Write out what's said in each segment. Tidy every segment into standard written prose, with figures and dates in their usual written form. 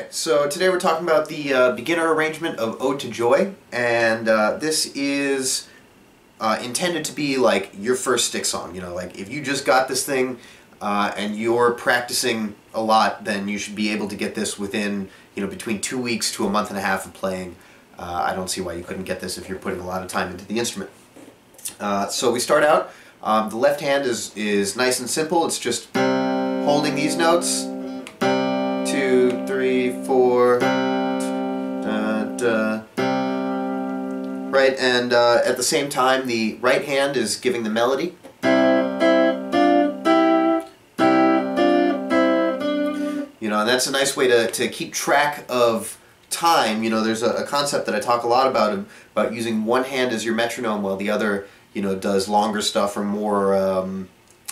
Alright, so today we're talking about the beginner arrangement of Ode to Joy, and this is intended to be like your first stick song. You know, like if you just got this thing and you're practicing a lot, then you should be able to get this within, you know, between 2 weeks to a month and a half of playing. I don't see why you couldn't get this if you're putting a lot of time into the instrument. So we start out, the left hand is nice and simple. It's just holding these notes. 2, 3, 4, da, da. Right, and at the same time the right hand is giving the melody. You know, and that's a nice way to keep track of time. You know, there's a concept that I talk a lot about using one hand as your metronome while the other, you know, does longer stuff or more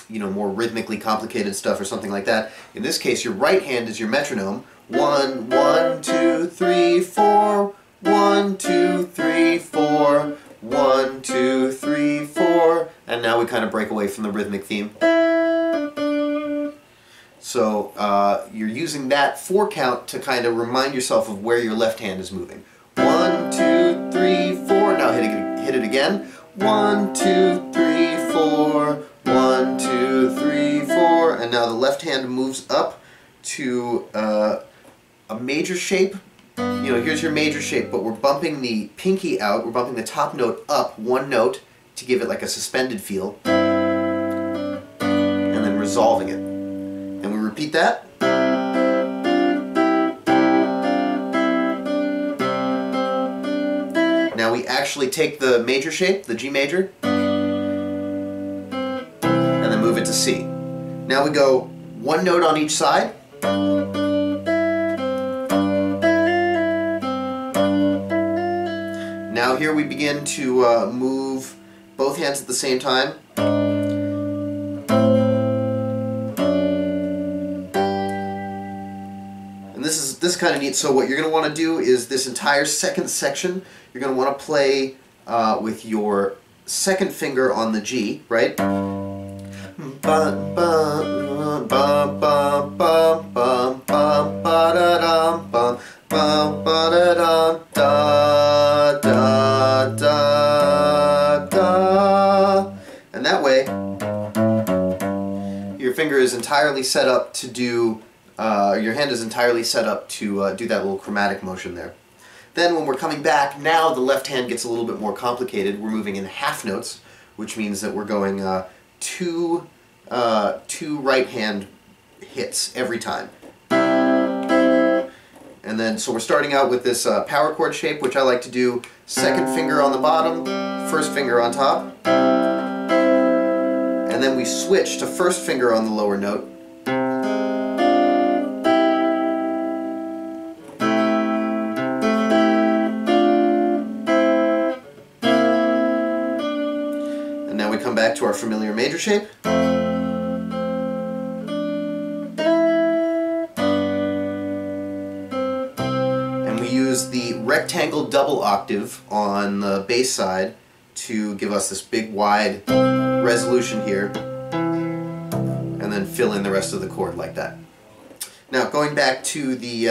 you know, more rhythmically complicated stuff or something like that. In this case, your right hand is your metronome. 1, 1, 2, 3, 4. 1, 2, 3, 4. 1, 2, 3, 4. And now we kind of break away from the rhythmic theme. So you're using that 4 count to kind of remind yourself of where your left hand is moving. 1, 2, 3, 4. Now hit it again. 1, 2, 3, 4. 1, 2, 3, 4, and now the left hand moves up to a major shape. You know, here's your major shape, but we're bumping the pinky out, we're bumping the top note up 1 note to give it like a suspended feel, and then resolving it. And we repeat that. Now we actually take the major shape, the G major, move it to C. Now we go 1 note on each side. Now here we begin to move both hands at the same time. And this is kind of neat. So what you're going to want to do is this entire second section, you're going to want to play with your second finger on the G, right? And that way, your finger is entirely set up to do, your hand is entirely set up to do that little chromatic motion there. Then when we're coming back, now the left hand gets a little bit more complicated. We're moving in half notes, which means that we're going two right hand hits every time. And then, so we're starting out with this power chord shape, which I like to do second finger on the bottom, first finger on top. And then we switch to first finger on the lower note. And now we come back to our familiar major shape. Use the rectangle double octave on the bass side to give us this big wide resolution here, and then fill in the rest of the chord like that. Now going back to the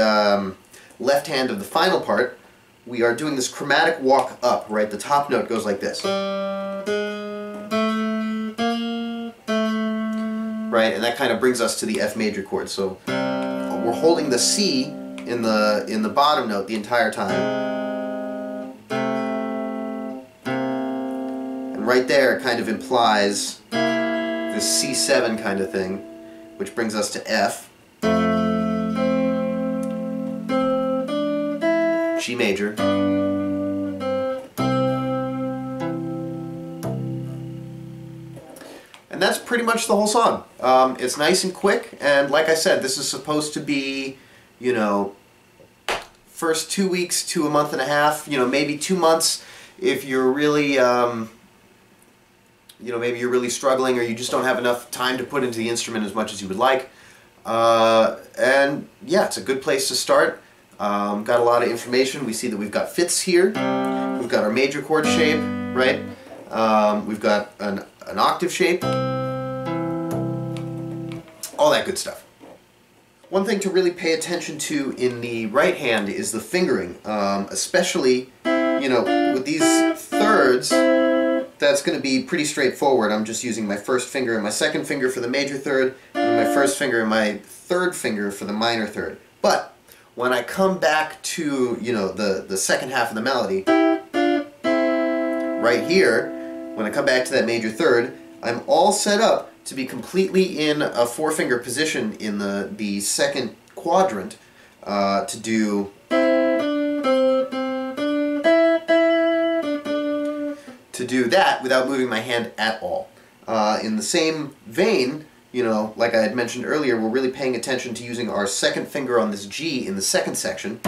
left hand of the final part, we are doing this chromatic walk up, right? The top note goes like this. Right, and that kind of brings us to the F major chord. So we're holding the C in the bottom note the entire time. And right there kind of implies this C7 kind of thing, which brings us to F, G major, and that's pretty much the whole song. It's nice and quick, and like I said, this is supposed to be, you know, first 2 weeks to a month and a half, you know, maybe 2 months if you're really, you know, maybe you're really struggling or you just don't have enough time to put into the instrument as much as you would like. And yeah, it's a good place to start. Got a lot of information. We see that we've got fifths here. We've got our major chord shape, right? We've got an octave shape. All that good stuff. One thing to really pay attention to in the right hand is the fingering, especially, you know, with these thirds. That's going to be pretty straightforward. I'm just using my first finger and my second finger for the major third, and my first finger and my third finger for the minor third. But when I come back to, you know, the second half of the melody, right here, when I come back to that major third, I'm all set up to be completely in a four-finger position in the second quadrant to do that without moving my hand at all. In the same vein, you know, like I had mentioned earlier, we're really paying attention to using our second finger on this G in the second section,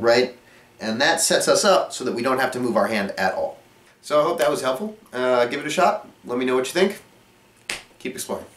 right? And that sets us up so that we don't have to move our hand at all. So I hope that was helpful. Give it a shot. Let me know what you think. Keep exploring.